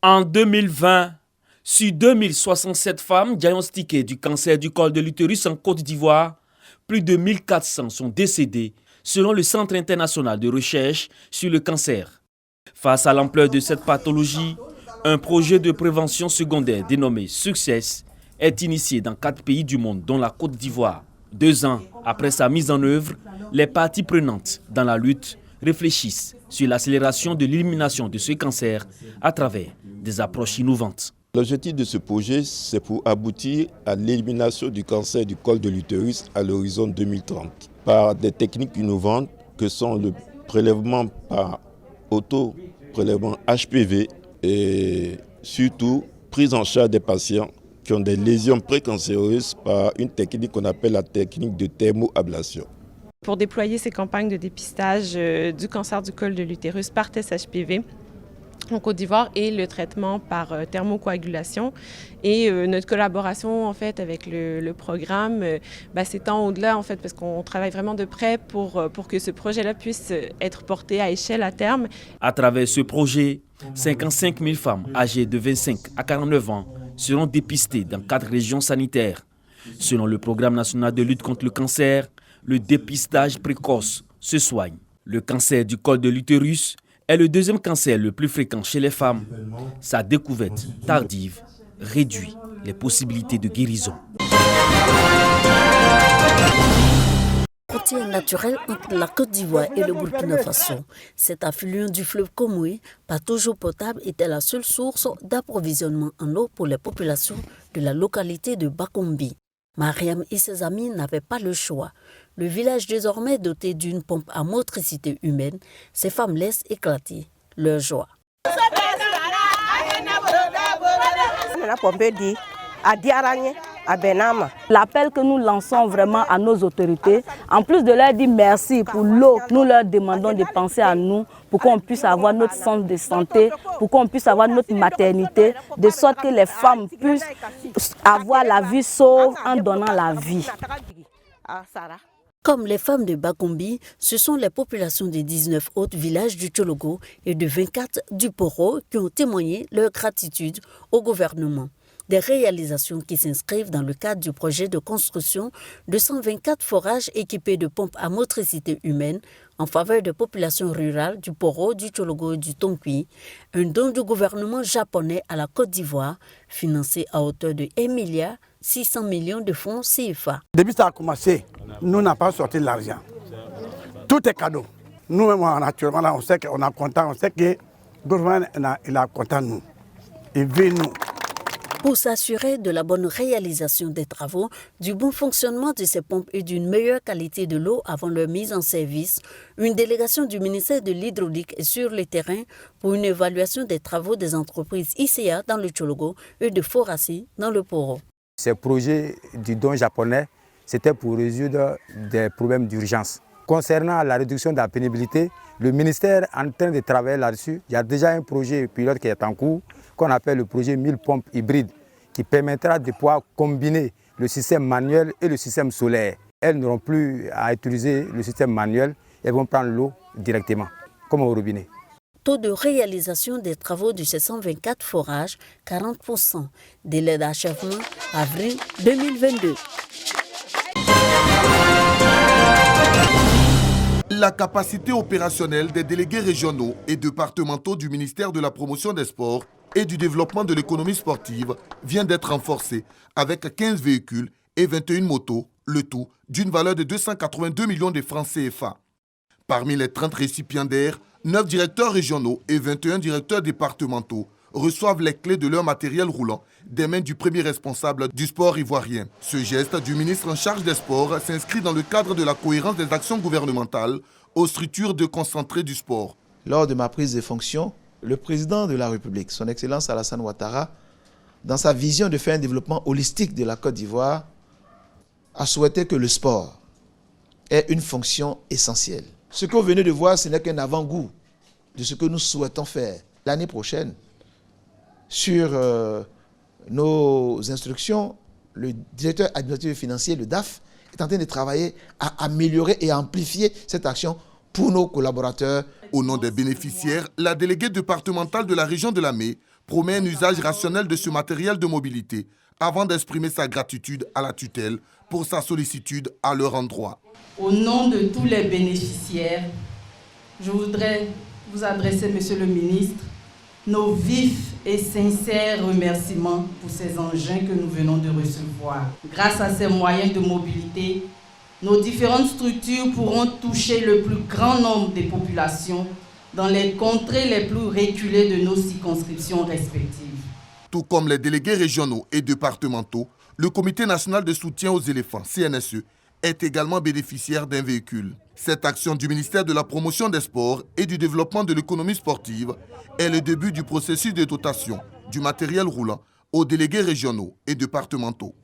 En 2020, sur 2067 femmes diagnostiquées du cancer du col de l'utérus en Côte d'Ivoire, plus de 1400 sont décédées selon le Centre international de recherche sur le cancer. Face à l'ampleur de cette pathologie, un projet de prévention secondaire dénommé Success est initié dans 4 pays du monde, dont la Côte d'Ivoire. 2 ans après sa mise en œuvre, les parties prenantes dans la lutte réfléchissent sur l'accélération de l'élimination de ce cancer à travers des approches innovantes. L'objectif de ce projet, c'est pour aboutir à l'élimination du cancer du col de l'utérus à l'horizon 2030 par des techniques innovantes que sont le prélèvement par auto-prélèvement HPV et surtout prise en charge des patients qui ont des lésions précancéreuses par une technique qu'on appelle la technique de thermoablation. Pour déployer ces campagnes de dépistage du cancer du col de l'utérus par test HPV en Côte d'Ivoire et le traitement par thermocoagulation. Et notre collaboration en fait avec le programme s'étend au-delà en fait parce qu'on travaille vraiment de près pour que ce projet-là puisse être porté à échelle à terme. À travers ce projet, 55 000 femmes âgées de 25 à 49 ans seront dépistées dans 4 régions sanitaires. Selon le programme national de lutte contre le cancer, le dépistage précoce se soigne. Le cancer du col de l'utérus est le 2e cancer le plus fréquent chez les femmes. Sa découverte tardive réduit les possibilités de guérison. Frontière naturelle entre la Côte d'Ivoire et le Burkina Faso. Cet affluent du fleuve Comoé, pas toujours potable, était la seule source d'approvisionnement en eau pour les populations de la localité de Bakombi. Mariam et ses amis n'avaient pas le choix. Le village désormais doté d'une pompe à motricité humaine, ces femmes laissent éclater leur joie. L'appel que nous lançons vraiment à nos autorités, en plus de leur dire merci pour l'eau, nous leur demandons de penser à nous pour qu'on puisse avoir notre centre de santé, pour qu'on puisse avoir notre maternité, de sorte que les femmes puissent avoir la vie sauve en donnant la vie. Comme les femmes de Bakombi, ce sont les populations des 19 autres villages du Tchologo et de 24 du Poro qui ont témoigné leur gratitude au gouvernement. Des réalisations qui s'inscrivent dans le cadre du projet de construction de 124 forages équipés de pompes à motricité humaine en faveur des populations rurales du Poro, du Tchologo et du Tonkui, un don du gouvernement japonais à la Côte d'Ivoire, financé à hauteur de 1,6 milliard de francs CFA. Depuis que ça a commencé, nous n'avons pas sorti de l'argent. Tout est cadeau. Nous-mêmes, naturellement, là, on sait qu'on est content, on sait que le gouvernement il est content de nous. Il veut nous. Pour s'assurer de la bonne réalisation des travaux, du bon fonctionnement de ces pompes et d'une meilleure qualité de l'eau avant leur mise en service, une délégation du ministère de l'Hydraulique est sur le terrain pour une évaluation des travaux des entreprises ICA dans le Tchologo et de Forassi dans le Poro. Ce projet du don japonais, c'était pour résoudre des problèmes d'urgence. Concernant la réduction de la pénibilité, le ministère est en train de travailler là-dessus. Il y a déjà un projet pilote qui est en cours, qu'on appelle le projet 1000 pompes hybrides, qui permettra de pouvoir combiner le système manuel et le système solaire. Elles n'auront plus à utiliser le système manuel, elles vont prendre l'eau directement, comme au robinet. Taux de réalisation des travaux de ces 124 forages, 40%. Délai d'achèvement, avril 2022. La capacité opérationnelle des délégués régionaux et départementaux du ministère de la Promotion des Sports et du Développement de l'économie sportive vient d'être renforcée avec 15 véhicules et 21 motos, le tout d'une valeur de 282 millions de francs CFA. Parmi les 30 récipiendaires, 9 directeurs régionaux et 21 directeurs départementaux reçoivent les clés de leur matériel roulant des mains du premier responsable du sport ivoirien. Ce geste du ministre en charge des sports s'inscrit dans le cadre de la cohérence des actions gouvernementales aux structures de concentré du sport. Lors de ma prise de fonction, le président de la République, son Excellence Alassane Ouattara, dans sa vision de faire un développement holistique de la Côte d'Ivoire, a souhaité que le sport ait une fonction essentielle. Ce que vous venez de voir, ce n'est qu'un avant-goût de ce que nous souhaitons faire l'année prochaine. Sur nos instructions, le directeur administratif et financier, le DAF, est en train de travailler à améliorer et à amplifier cette action pour nos collaborateurs. Au nom des bénéficiaires, la déléguée départementale de la région de Lamé promet un usage rationnel de ce matériel de mobilité avant d'exprimer sa gratitude à la tutelle pour sa sollicitude à leur endroit. Au nom de tous les bénéficiaires, je voudrais vous adresser, Monsieur le ministre, nos vifs et sincères remerciements pour ces engins que nous venons de recevoir. Grâce à ces moyens de mobilité, nos différentes structures pourront toucher le plus grand nombre des populations dans les contrées les plus reculées de nos circonscriptions respectives. Tout comme les délégués régionaux et départementaux, le Comité national de soutien aux éléphants, CNSE, est également bénéficiaire d'un véhicule. Cette action du ministère de la Promotion des Sports et du Développement de l'économie sportive est le début du processus de dotation du matériel roulant aux délégués régionaux et départementaux.